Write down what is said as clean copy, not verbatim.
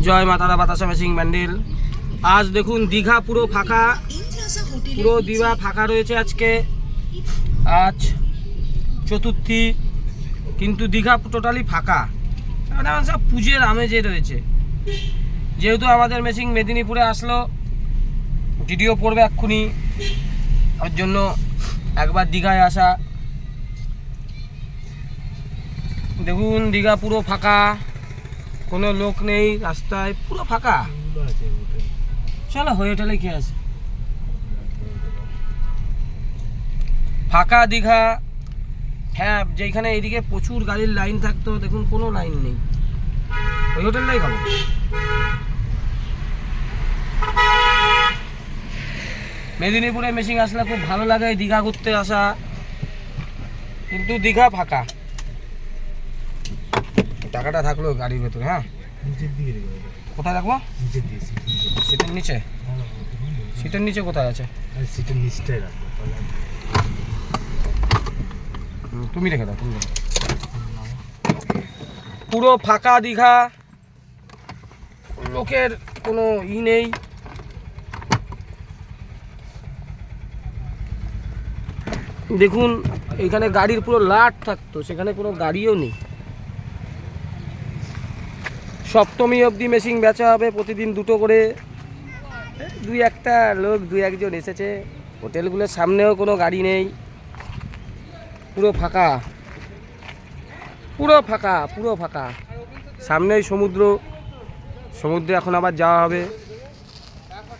জয় মা তারা বাতাসা মেশিং ব্যান্ডেল। আজ দেখুন দীঘা পুরো ফাঁকা, পুরো দীঘা ফাঁকা রয়েছে আজকে। আজ চতুর্থী, কিন্তু দীঘা টোটালি ফাঁকা, মানে সব পুজোর আমেজে রয়েছে। যেহেতু আমাদের মেশিং মেদিনীপুরে আসলো, ভিডিও পড়বে এক্ষুনি, ওর জন্য একবার দীঘায় আসা। দেখুন দীঘা পুরো ফাঁকা, কোনো লোক নেই রাস্তায়, পুরো ফাঁকা। চলো হোটেলে কি আছে, ফাঁকা দীঘা। হ্যাঁ, যেখানে এইদিকে প্রচুর গাড়ির লাইন থাকতো, দেখুন কোনো লাইন নেই, ওই হোটেলটাই খাবো। মেদিনীপুরে মেশিং আসলে খুব ভালো লাগে দীঘা ঘুরতে আসা, কিন্তু দীঘা ফাঁকা। টাকাটা থাকলো গাড়ির ভেতরে। হ্যাঁ, কোথায় রাখবো? সিটের নিচে। সিটের নিচে কোথায় আছে? সিটের নিচটাই রাখবো। তুমি রেখে দাও, তুমি রেখে। পুরো ফাঁকা দীঘা, লোকের কোনো নেই। দেখুন এখানে গাড়ির পুরো লাট থাকতো, সেখানে কোনো গাড়িও নেই। সপ্তমী অবধি মেশিং বেচা হবে, প্রতিদিন দুটো করে। দুই একটা লোক, দুই একজন এসেছে। হোটেলগুলোর সামনেও কোনো গাড়ি নেই, পুরো ফাঁকা, পুরো ফাঁকা, পুরো ফাঁকা। সামনেই সমুদ্র, সমুদ্রে এখন আবার যাওয়া হবে।